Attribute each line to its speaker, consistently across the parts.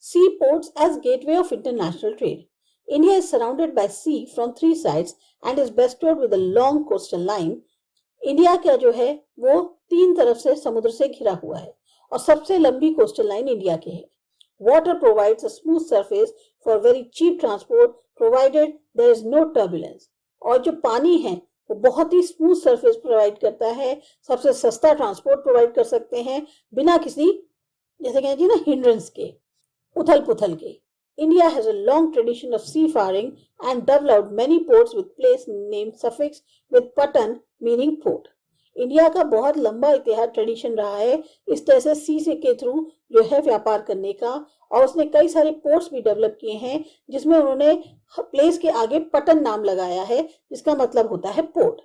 Speaker 1: Seaports as gateway of international trade. India is surrounded by sea from three sides and is bestowed with a long coastal line. India का जो है वो तीन तरफ से समुद्र से घिरा हुआ है और सबसे लंबी कोस्टल लाइन इंडिया की है. Water provides a smooth surface for very cheap transport provided there is no turbulence. और जो पानी है वो बहुत ही स्मूथ सरफेस प्रोवाइड करता है, सबसे सस्ता ट्रांसपोर्ट प्रोवाइड कर सकते हैं बिना किसी जैसे कहते हैं ना हिंड्रेंस के, उथल पुथल के. India has a long tradition of seafaring and developed many ports with place name suffix with patan meaning port. India का बहुत लंबा इतिहास ट्रेडिशन रहा है इस तरह से सी से के थ्रू जो है व्यापार करने का, और उसने कई सारे पोर्ट्स भी डेवलप किए हैं जिसमें उन्होंने प्लेस के आगे पटन नाम लगाया है जिसका मतलब होता है port.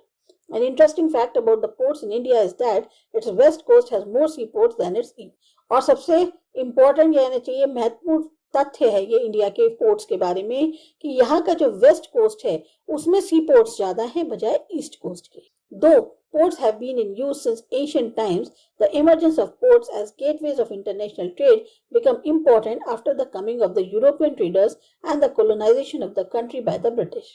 Speaker 1: An interesting fact about the ports in India is that its west coast has more seaports than its east. और सबसे इम्पोर्टेंट कहना चाहिए महत्वपूर्ण तथ्य है ये इंडिया के पोर्ट्स के बारे में कि यहाँ का जो वेस्ट कोस्ट है उसमें सी पोर्ट्स ज्यादा हैं बजाय ईस्ट कोस्ट के. दो ports have been in use since ancient times, the emergence of ports as gateways of international trade became important after the coming of the European traders and the colonization of the country by the British.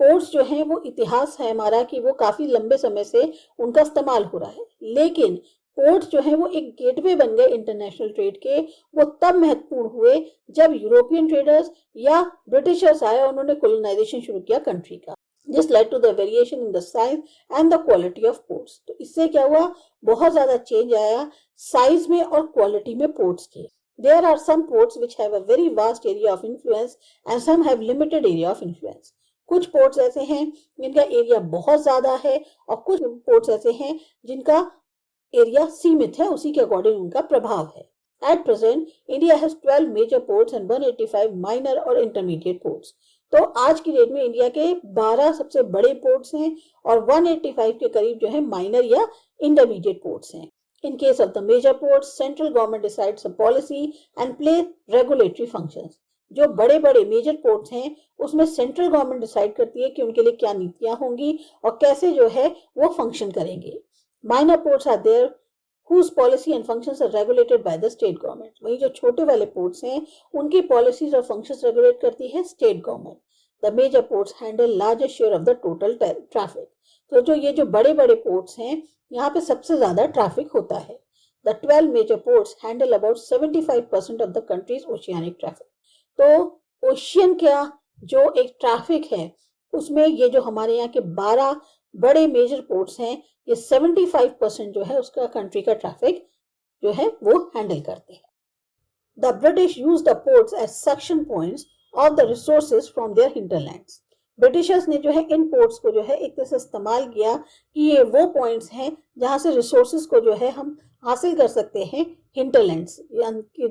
Speaker 1: Ports जो हैं वो इतिहास है हमारा कि वो काफी लंबे समय से उनका इस्तेमाल हो रहा है, लेकिन पोर्ट्स जो हैं वो एक गेटवे बन गए इंटरनेशनल ट्रेड के. वो तब महत्वपूर्ण हुए जब यूरोपियन ट्रेडर्स या ब्रिटिशर्स आए और उन्होंने कोलोनाइजेशन शुरू किया कंट्री का. This led to the variation in the size and the quality of ports. तो इससे क्या हुआ, बहुत ज्यादा चेंज आया साइज में और क्वालिटी में पोर्ट्स के. There are some ports which have a very vast area of influence and some have limited area of influence. कुछ पोर्ट्स ऐसे हैं जिनका एरिया बहुत ज्यादा है और कुछ पोर्ट्स ऐसे हैं जिनका एरिया सीमित है, उसी के अकॉर्डिंग उनका प्रभाव है. At present, India has 12 major ports and 185 minor और intermediate ports. तो आज की डेट में इंडिया के 12 सबसे बड़े पोर्ट्स हैं और 185 के करीब जो है माइनर या इंटरमीडिएट पोर्ट्स हैं. In case of the major ports, central government decides a policy and play regulatory functions. जो बड़े बड़े मेजर पोर्ट्स हैं उसमें सेंट्रल गवर्नमेंट डिसाइड करती है कि उनके लिए क्या नीतियां होंगी और कैसे जो है वो फंक्शन करेंगे. Minor ports are there whose policy and functions are regulated by the state government. वही जो छोटे वाले पोर्ट्स हैं उनकी पॉलिसीज और फंक्शंस रेगुलेट करती है state government. The major ports handle largest share of the total traffic. तो जो ये जो बड़े बड़े पोर्ट्स हैं यहाँ पे सबसे ज्यादा ट्रैफिक होता है. The 12 major ports handle about 75% of the country's oceanic traffic. तो ओशियन का जो एक ट्रैफिक है उसमें ये जो हमारे यहाँ के 12 बड़े मेजर पोर्ट्स हैं ये 75% जो है उसका कंट्री का ट्रैफिक जो है वो हैंडल करते हैं. The British use the ports as suction points of the resources from their hinterlands. Britishers ने जो है इन पोर्ट्स को जो है एक तरह से इस्तेमाल किया कि ये वो पॉइंट्स हैं जहां से रिसोर्सेज को जो है हम हासिल कर सकते हैं हिंटरलैंड्स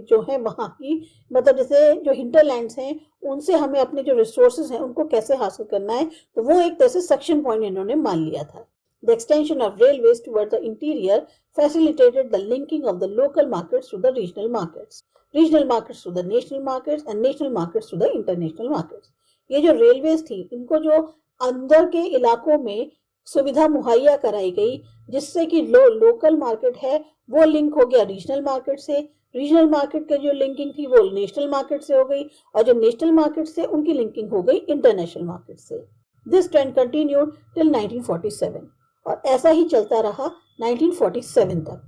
Speaker 1: जो है वहां की, मतलब जैसे जो हिंटरलैंड्स हैं उनसे हमें अपने जो रिसोर्सेज हैं उनको कैसे हासिल करना है, तो वो एक तरह से सक्शन पॉइंट इन्होंने मान लिया था. The extension of railways toward the interior facilitated the linking of the local markets to the regional markets to the national markets, and national markets to the international markets. ये जो railways थी इनको जो अंदर के इलाकों में सुविधा मुहैया कराई गई जिससे कि लोकल मार्केट है वो लिंक हो गया रीजनल मार्केट से, रीजनल मार्केट की जो लिंकिंग थी वो नेशनल मार्केट से हो गई और जो नेशनल मार्केट से उनकी लिंकिंग हो गई इंटरनेशनल मार्केट से. दिस ट्रेंड कंटिन्यूड टिल 1947 और ऐसा ही चलता रहा 1947 तक.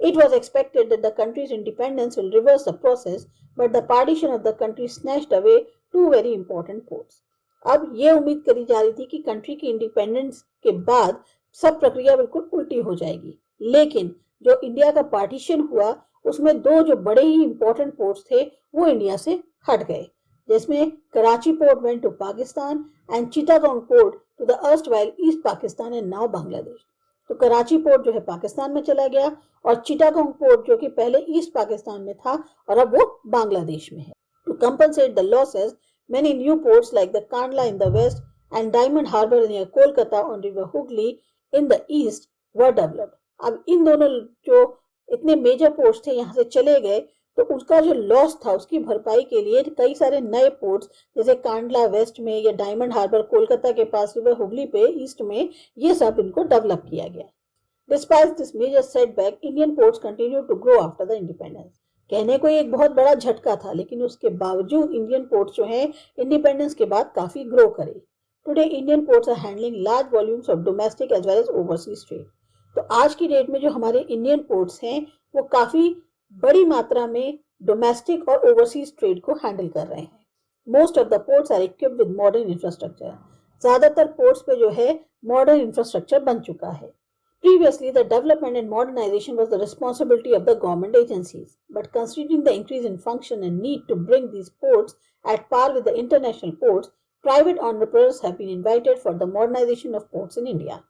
Speaker 1: It was expected that the country's independence will reverse the process, but the partition of the country snatched away two very important ports. अब ये उम्मीद करी जा रही थी कि कंट्री की इंडिपेंडेंस के बाद सब प्रक्रिया बिल्कुल उल्टी हो जाएगी, लेकिन जो इंडिया का पार्टीशन हुआ उसमें दो जो बड़े ही इंपॉर्टेंट पोर्ट्स थे वो इंडिया से हट गए, जिसमें Karachi port went to Pakistan and Chittagong port to the erstwhile East Pakistan and now Bangladesh. तो कराची पोर्ट जो है पाकिस्तान में चला गया और चिटागोंग पोर्ट जो कि पहले ईस्ट पाकिस्तान में था और अब वो बांग्लादेश में है. To compensate the losses many new ports like the Kandla in the west and Diamond Harbour near Kolkata on river Hooghly in the east were developed. अब इन दोनों जो इतने मेजर पोर्ट्स थे यहाँ से चले गए तो उसका जो लॉस था उसकी भरपाई के लिए कई सारे नए पोर्ट्स जैसे कांडला वेस्ट में या डायमंड हार्बर कोलकाता के पास रिवर हुगली पे ईस्ट में ये सब इनको डेवलप किया गया. Despite this major setback, Indian ports continued to grow after the independence. कहने को एक बहुत बड़ा झटका था, लेकिन उसके बावजूद इंडियन पोर्ट्स जो हैं इंडिपेंडेंस के बाद काफी ग्रो करे। Today Indian ports are handling large volumes of domestic as well as overseas trade. तो आज की डेट में जो हमारे इंडियन पोर्ट्स हैं वो काफी बड़ी मात्रा में डोमेस्टिक और ओवरसीज ट्रेड को हैंडल कर रहे हैं। Most of the ports are equipped with modern infrastructure. ज्यादातर पोर्ट्स पे जो है मॉडर्न इंफ्रास्ट्रक्चर बन चुका है। Previously, the development and modernization was the responsibility of the government agencies, but considering the increase in function and need to bring these ports at par with the international ports, private entrepreneurs have been invited for the modernization of ports in India.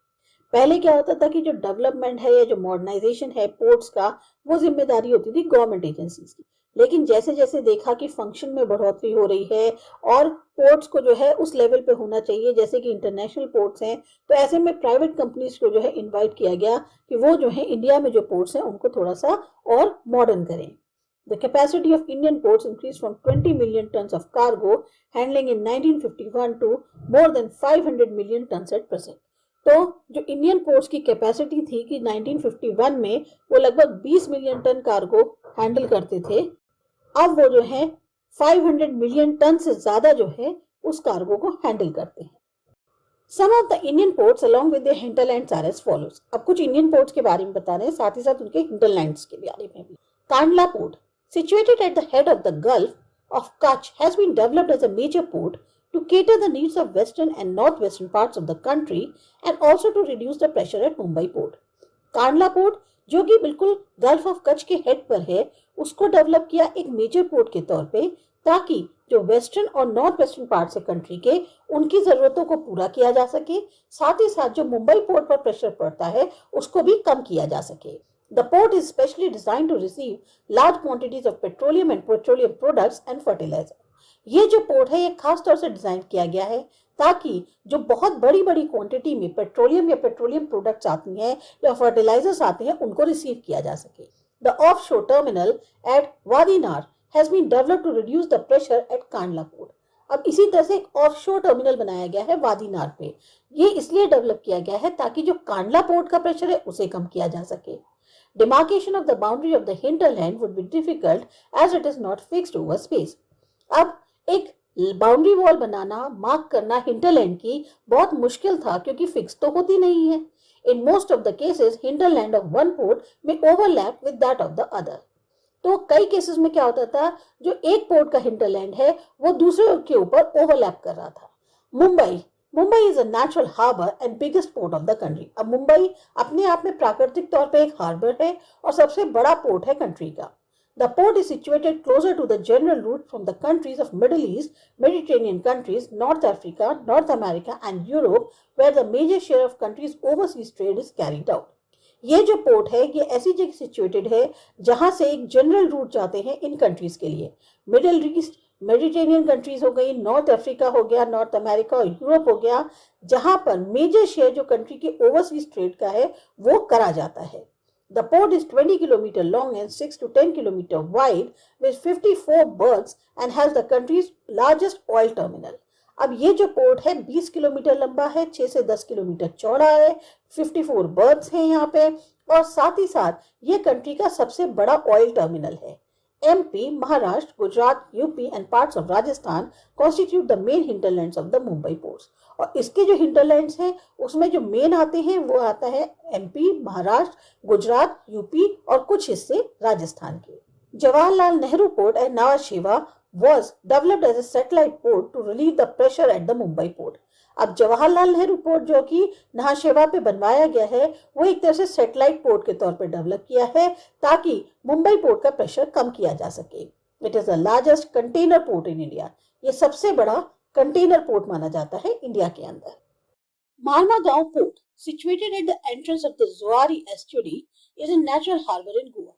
Speaker 1: पहले क्या होता था कि जो development है या जो modernisation है पोर्ट्स का, वो जिम्मेदारी होती थी गवर्नमेंट एजेंसीज की। लेकिन जैसे जैसे देखा कि फंक्शन में बढ़ोतरी हो रही है और पोर्ट्स को जो है उस लेवल पे होना चाहिए जैसे कि इंटरनेशनल पोर्ट्स हैं, तो ऐसे में प्राइवेट कंपनीज को जो है इनवाइट किया गया कि वो जो है इंडिया में जो पोर्ट्स हैं उनको थोड़ा सा और मॉडर्न करें। The capacity of Indian ports increased from 20 million tons of cargo handling in 1951 to more than 500 million tons at present. तो जो इंडियन पोर्ट्स की कैपेसिटी थी कि 1951 में वो लगभग 20 मिलियन टन कार्गो हैंडल करते थे, अब वो जो है 500 मिलियन टन से ज्यादा जो है उस कार्गो को हैंडल करते हैं। Some of the Indian ports along with their hinterlands are as follows. अब कुछ इंडियन पोर्ट्स के बारे में बता रहे हैं, साथ ही साथ उनके hinterlands के बारे में भी। Kandla port, situated at the head of the Gulf of Kutch, has been developed as a major port to cater the needs of western and northwestern parts of the country and also to reduce the pressure at Mumbai port. Kandla port जो कि बिल्कुल gulf of Kutch के head पर है, उसको develop किया एक major port के तौर पे, ताकि जो वेस्टर्न और नॉर्थ वेस्टर्न पार्ट से कंट्री के उनकी जरूरतों को पूरा किया जा सके, साथ ही साथ जो मुंबई पोर्ट पर प्रेशर पड़ता है उसको भी कम किया जा सके। The port is specially designed to receive large quantities of petroleum and petroleum products and fertilizer. ये जो पोर्ट है ये खास तौर से डिजाइन किया गया है ताकि जो बहुत बड़ी बड़ी क्वांटिटी में पेट्रोलियम या पेट्रोलियम प्रोडक्ट्स आती हैं या फर्टिलाइजर्स आते हैं उनको रिसीव किया जा सके। The offshore terminal at Vadinar has been developed to reduce the pressure at Kandla port. अब इसी तरह से एक ऑफ शोर टर्मिनल बनाया गया है वादीनार पे। ये इसलिए डेवलप किया गया है ताकि जो कांडला पोर्ट का प्रेशर है उसे कम किया जा सके। Demarcation of the boundary of the hinterland would be difficult as it is not fixed over space. अब एक बाउंड्री वॉल बनाना, मार्क करना हिंटरलैंड की बहुत मुश्किल था क्योंकि फिक्स तो होती नहीं है। In most of the cases hinterland of one port में overlap with that of the other. तो कई केसेस में क्या होता था, जो एक पोर्ट का हिंटरलैंड है वो दूसरे के ऊपर ओवरलैप कर रहा था। Mumbai is a natural harbour and biggest port of the country. अब मुंबई अपने आप में प्राकृतिक तौर पे एक हार्बर है और सबसे बड़ा पोर्ट है कंट्री का। The port is situated closer to the general route from the countries of Middle East, Mediterranean countries, North Africa, North America and Europe, where the major share of countries' overseas trade is carried out. ये जो port है ये ऐसी जगह situated है जहां से एक जनरल रूट जाते हैं इन कंट्रीज के लिए। मिडिल ईस्ट, मेडिटेरेनियन कंट्रीज हो गई, नॉर्थ अफ्रीका हो गया, नॉर्थ अमेरिका और यूरोप हो गया, जहां पर मेजर शेयर जो कंट्री के ओवरसीज ट्रेड का है वो करा जाता है। The port is 20 km long and 6 to 10 km wide with 54 berths and has the country's largest oil terminal. अब ये जो पोर्ट है 20 किलोमीटर लंबा है, 6 से 10 किलोमीटर चौड़ा है, 54 बर्थ्स हैं यहाँ पे और साथ ही साथ ये कंट्री का सबसे बड़ा ऑयल टर्मिनल है। MP, Maharashtra, Gujarat, UP and parts of Rajasthan constitute the main hinterlands of the Mumbai ports. और इसके जो हिंटरलैंड्स हैं उसमें जो मेन आते हैं वो आता है MP, महाराष्ट्र, गुजरात, यूपी और कुछ हिस्से राजस्थान के। जवाहरलाल नेहरू पोर्ट एंड नवा शेवा was developed as a satellite port to relieve the pressure at the Mumbai port. अब जवाहरलाल नेहरू पोर्ट जो कि नहाशेवा पे बनवाया गया है वो एक तरह से सैटेलाइट पोर्ट के तौर पे डेवलप किया है ताकि मुंबई पोर्ट का प्रेशर कम किया जा सके। It is the largest container port in India. ये सबसे बड़ा कंटेनर पोर्ट माना जाता है इंडिया के अंदर। Marmagao port situated at the entrance of the Zuari estuary is a natural harbor in Goa.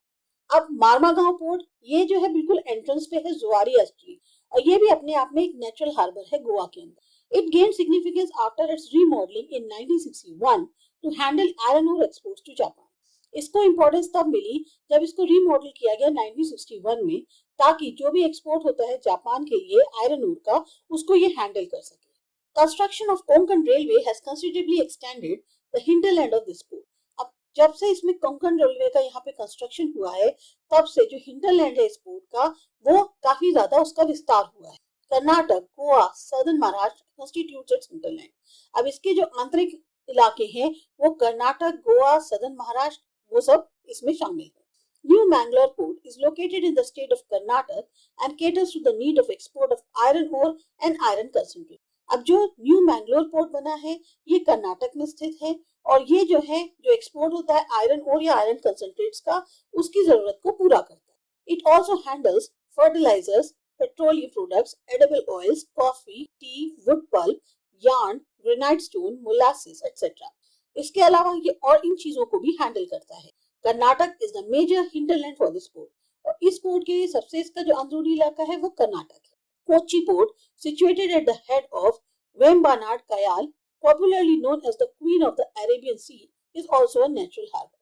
Speaker 1: अब मारमागांव पोर्ट ये जो है बिल्कुल एंट्रेंस पे है जुआरी एस्ट्री और ये भी अपने आप में एक नेचुरल हार्बर है गोवा के अंदर। It gain significance after its remodelling in 1961 to handle iron ore exports to Japan. इसको इंपॉर्टेंस तब मिली जब इसको रीमॉडल किया गया 1961 में ताकि जो भी एक्सपोर्ट होता है जापान के लिए आयरन ओर का उसको ये हैंडल कर सके। Construction of Konkan railway has considerably extended the hinterland of this port. अब जब से इसमें कोंकण रेलवे का यहाँ पे कंस्ट्रक्शन हुआ है, तब से जो हिंटरलैंड है इस पोर्ट का, वो काफी ज्यादा उसका विस्तार हुआ है। Karnataka, Goa, southern Maharashtra constitutes it's hinterland. अब इसके जो आंतरिक इलाके हैं वो कर्नाटक, गोवा, सदर्न महाराष्ट्र, वो सब इसमें शामिल है। New Mangalore port is located in the state of Karnataka and caters to the need of export of iron ore and iron concentrate. अब जो न्यू मैंगलोर पोर्ट बना है ये कर्नाटक में स्थित है और ये जो है जो एक्सपोर्ट होता है आयरन ओर या आयरन कंसंट्रेट्स का, उसकी जरूरत को पूरा करता है। It also handles fertilizers, petroleum products, edible oils, coffee, tea, wood pulp, yarn, granite stone, molasses etcetera. इसके अलावा ये और इन चीजों को भी हैंडल करता है। Karnataka is the major hinterland for this port और इस पोर्ट के लिए सबसे इसका जो अंदरूनी इलाका है वो कर्नाटक है। Kochi port, situated at the head of Vembanad Kayal, popularly known as the Queen of the Arabian Sea, is also a natural harbor.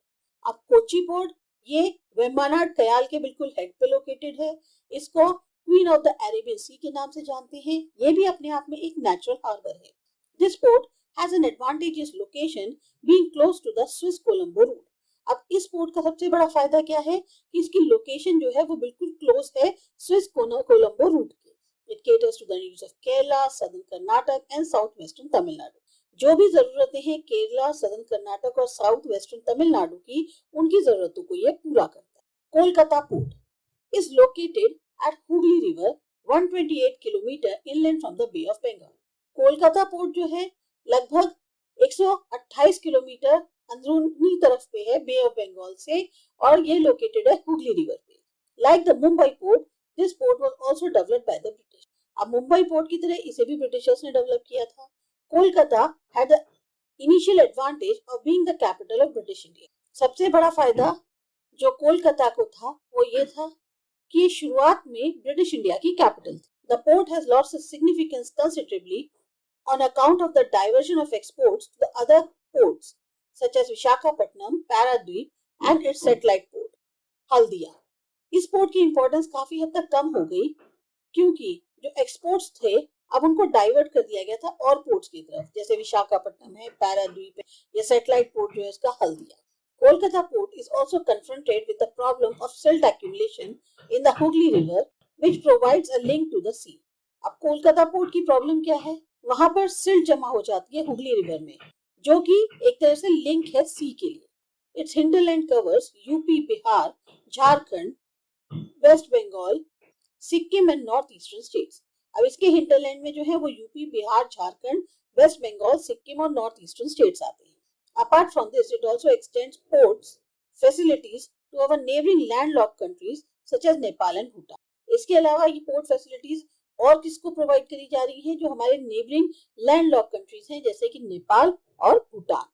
Speaker 1: अब कोच्चि पोर्ट ये वेम्बानाड कयाल के बिल्कुल हेड पे लोकेटेड है। इसको क्वीन ऑफ द अरेबियन सी के नाम से जानते हैं। ये भी अपने आप में एक नेचुरल हार्बर है। This port has an advantageous location being close to the Suez Colombo route. अब इस पोर्ट का सबसे बड़ा फायदा क्या है कि इसकी लोकेशन जो है वो बिल्कुल क्लोज है स्विस कोलंबो रूट के। It caters to the needs of Kerala, Southern Karnataka and Southwestern Tamil Nadu. जो भी जरूरतें हैं केरला, सदर्न कर्नाटक और साउथ वेस्टर्न तमिलनाडु की, उनकी जरूरतों को ये पूरा करता है। Kolkata port is located at Hooghly river 128 kilometre inland from the Bay of Bengal. Kolkata port जो है लगभग 128 किलोमीटर अंदरूनी तरफ पे है बे ऑफ बंगाल से और ये लोकेटेड है हुगली रिवर पे। Like the Mumbai port, this port was also developed by the British. अब मुंबई पोर्ट की तरह इसे भी ब्रिटिशर्स ने डेवलप किया था। Kolkata had the initial advantage of being the capital of British India. सबसे बड़ा फायदा जो कोलकाता को था वो ये था कि शुरुआत में ब्रिटिश इंडिया की कैपिटल थी। The port has lost its significance considerably on account of the diversion of exports to the other ports such as Visakhapatnam, Paradweep and its satellite port, Haldia. इस पोर्ट की importance काफी हद तक कम हो गई क्योंकि जो एक्सपोर्ट्स थे अब उनको डाइवर्ट कर दिया गया था और पोर्ट्स की तरफ, जैसे विशाखापट्टनम है, पैराद्वीप है, या सैटेलाइट पोर्ट जो है इसका Haldia. Kolkata port is also confronted with the problem of silt accumulation in the Hooghly River, which provides a link to the sea. अब कोलकाता पोर्ट की प्रॉब्लम क्या है? वहां पर सिल्ट जमा हो जाती है हुगली रिवर में, जो कि एक तरह से लिंक है सी के लिए। Its hinterland covers UP, Bihar, Jharkhand, West Bengal, Sikkim and north eastern states. अब इसके हिंटरलैंड में जो है वो यूपी, बिहार, झारखंड, वेस्ट बंगाल, सिक्किम और नॉर्थ ईस्टर्न स्टेट्स आते हैं। Apart from this it also extends ports facilities to our neighbouring landlocked countries such as Nepal and Bhutan. इसके अलावा ये पोर्ट फैसिलिटीज और किसको प्रोवाइड करी जा रही है? जो हमारे नेबरिंग लैंडलॉक्ड कंट्रीज हैं जैसे कि नेपाल और Bhutan.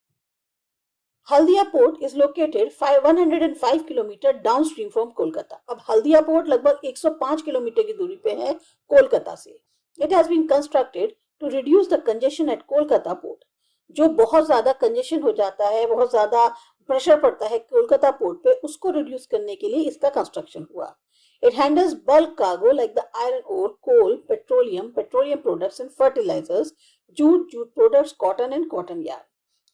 Speaker 1: Haldia port is located 105 kilometre downstream from Kolkata. अब हल्दिया पोर्ट लगभग 105 किलोमीटर की दूरी पे है कोलकाता से। It has been constructed to reduce the congestion at Kolkata port. जो बहुत ज्यादा कंजेशन हो जाता है, बहुत ज्यादा प्रेशर पड़ता है कोलकाता पोर्ट पे, उसको रिड्यूस करने के लिए इसका कंस्ट्रक्शन हुआ। It handles bulk cargo like the iron ore, coal, petroleum products and fertilizers, jute products, cotton and cotton yarn.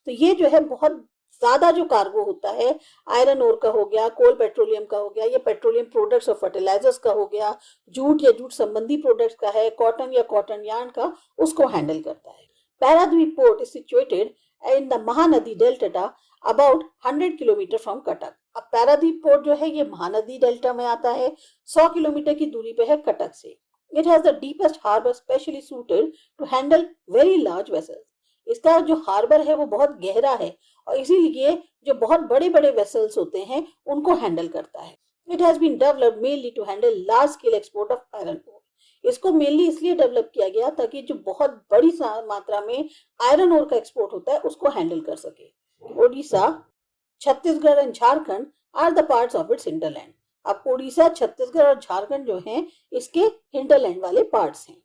Speaker 1: तो ये जो है बहुत ज्यादा जो कार्गो होता है, आयरन ओर का हो गया, कोल पेट्रोलियम का हो गया, ये पेट्रोलियम प्रोडक्ट्स और फर्टिलाइजर्स का हो गया, जूट या जूट संबंधी प्रोडक्ट्स का है, कॉटन या कॉटन यार्न का, उसको हैंडल करता है। Paradip port is situated in the Mahanadi delta about 100 kilometre from Cuttack. अब पैराद्वीप पोर्ट जो है ये महानदी डेल्टा में आता है, 100 किलोमीटर की दूरी पे है कटक से। It has the deepest harbour specially suited to handle very large vessels. इसका जो हार्बर है वो बहुत गहरा है और इसीलिए जो बहुत बड़े बड़े वेसल्स होते हैं उनको हैंडल करता है। It has been developed mainly to handle large scale export of iron ore. इसको मेनली इसलिए डेवलप किया गया ताकि जो बहुत बड़ी मात्रा में आयरन ओर का एक्सपोर्ट होता है उसको हैंडल कर सके। Odisha, Chhattisgarh and Jharkhand are the parts of its hinterland. अब ओडिशा, छत्तीसगढ़ और झारखंड जो हैं इसके हिंटरलैंड वाले पार्ट्स हैं।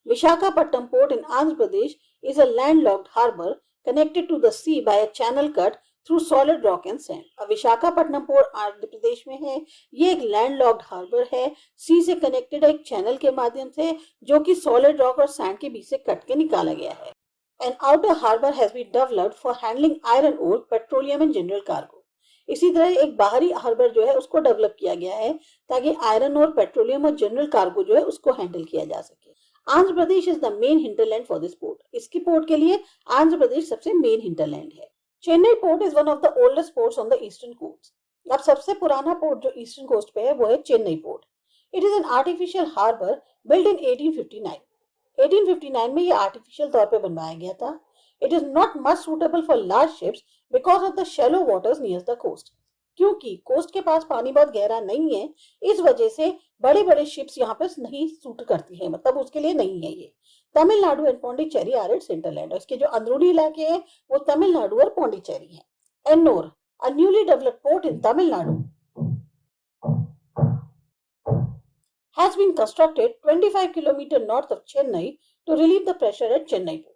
Speaker 1: Visakhapatnam port in Andhra Pradesh is a landlocked harbor connected to the sea by a channel cut through solid rock and sand. अब विशाखापट्टनम पोर्ट आंध्र प्रदेश में है। ये एक लैंडलॉक्ड हार्बर है, सी से कनेक्टेड है एक चैनल के माध्यम से जो कि सॉलिड रॉक और सैंड के बीच से कट के निकाला गया है। An outer harbor has been developed for handling iron ore, petroleum and general cargo. इसी तरह एक बाहरी हार्बर जो है उसको डेवलप किया गया है ताकि आयरन और पेट्रोलियम और जनरल कार्गो जो है उसको हैंडल किया जा सके। Andhra Pradesh is the main hinterland for this port. इसकी पोर्ट के लिए आंध्र प्रदेश सबसे मेन हिंटरलैंड है। Chennai port is one of the oldest ports on the eastern coast. अब सबसे पुराना पोर्ट जो ईस्टर्न कोस्ट पे है वो है Chennai port. It is an artificial harbour build in 1859। 1859 में ये आर्टिफिशियल तौर पे बनवाया गया था। It is not much suitable for large ships because of the shallow waters near the coast. क्योंकि कोस्ट के पास पानी बहुत गहरा नहीं है, इस वजह से बड़े बड़े शिप्स यहाँ पे नहीं सूट करती हैं, मतलब उसके लिए नहीं है ये। Tamil Nadu and Pondicherry are its hinterland. इसके जो अंदरूनी इलाके हैं वो तमिलनाडु और पौंडीचेरी हैं। Ennore, a newly developed port in Tamil Nadu, has been constructed 25 km north of Chennai to relieve the pressure at Chennai port.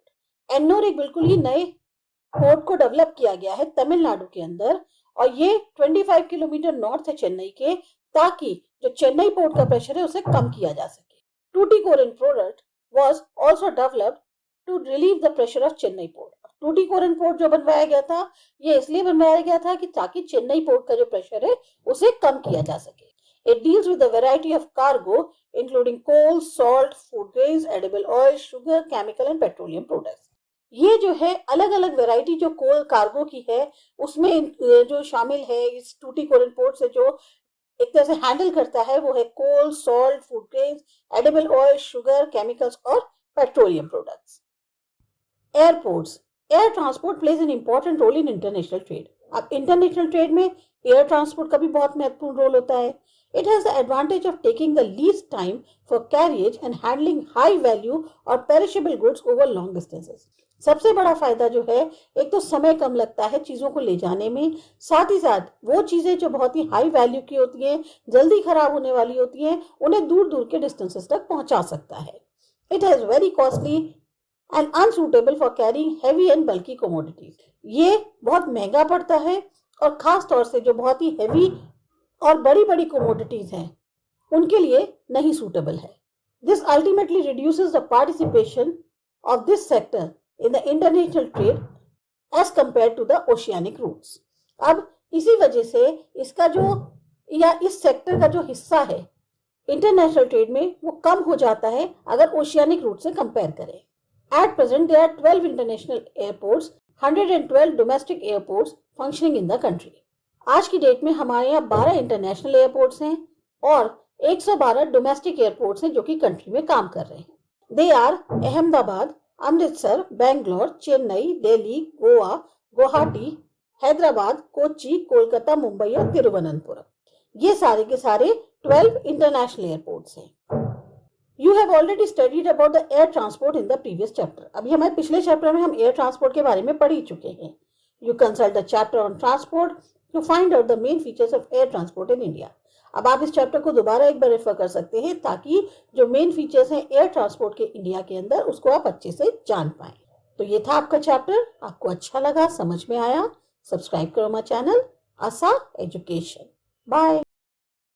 Speaker 1: Ennore एक बिल्कुल ही नए पोर्ट को डेवलप किया गया है तमिलनाडु के अंदर, और ये 25 किलोमीटर नॉर्थ है चेन्नई के, ताकि जो चेन्नई पोर्ट का प्रेशर है उसे कम किया जा सके। Tuticorin product was also developed to relieve the pressure of Chennai port. Tuticorin port जो बनवाया गया था ये इसलिए बनवाया गया था कि ताकि चेन्नई पोर्ट का जो प्रेशर है उसे कम किया जा सके। It deals with a variety of cargo including coal, salt, food grains, edible oil, sugar, chemical and petroleum products। ये जो है अलग अलग वैरायटी जो कोल कार्गो की है उसमें जो शामिल है इस टूटीकोरिन पोर्ट से जो एक तरह से हैंडल करता है वो है coal, salt, food grains, edible oil, sugar, chemicals और petroleum products. Airports, air transport plays an important role in international trade. अब इंटरनेशनल ट्रेड में एयर ट्रांसपोर्ट का भी बहुत महत्वपूर्ण रोल होता है। It has the advantage of taking the least time for carriage and handling high value और perishable goods over long distances. सबसे बड़ा फायदा जो है, एक तो समय कम लगता है चीजों को ले जाने में, साथ ही साथ वो चीजें जो बहुत ही हाई वैल्यू की होती हैं, जल्दी खराब होने वाली होती हैं, उन्हें दूर दूर के डिस्टेंसेस तक पहुंचा सकता है। It has very costly and unsuitable for carrying heavy and bulky commodities. ये बहुत महंगा पड़ता है और खास तौर से जो बहुत ही हैवी और बड़ी बड़ी कमोडिटीज हैं उनके लिए नहीं सूटेबल है। This ultimately reduces the participation of this sector in the international trade as compared to the oceanic routes। अब इसी वजह से इसका जो या इस सेक्टर का जो हिस्सा है इंटरनेशनल ट्रेड में वो कम हो जाता है अगर ओशियानिक रूट से कंपेयर करें। At present there are 12 international airports, 112 domestic airports functioning in the country. आज की डेट में हमारे यहाँ 12 इंटरनेशनल एयरपोर्ट्स हैं और 112 डोमेस्टिक एयरपोर्ट्स हैं जो कि कंट्री में काम कर रहे हैं। दे आर अहमदाबाद, अमृतसर, बेंगलोर, चेन्नई, दिल्ली, गोवा, गुवाहाटी, हैदराबाद, कोच्चि, कोलकाता, मुंबई और तिरुवनंतपुरम। ये सारे के सारे 12 इंटरनेशनल एयरपोर्ट्स हैं। You have already studied about the air transport in the previous chapter. अभी हमारे पिछले चैप्टर में हम एयर ट्रांसपोर्ट के बारे में पढ़ ही चुके हैं। You consult the chapter on transport to find out the main features of air transport in India. अब आप इस चैप्टर को दोबारा एक बार रेफर कर सकते हैं ताकि जो मेन फीचर्स हैं एयर ट्रांसपोर्ट के इंडिया के अंदर उसको आप अच्छे से जान पाएं। तो ये था आपका चैप्टर। आपको अच्छा लगा, समझ में आया? सब्सक्राइब करो हमारा चैनल आसा एजुकेशन। बाय।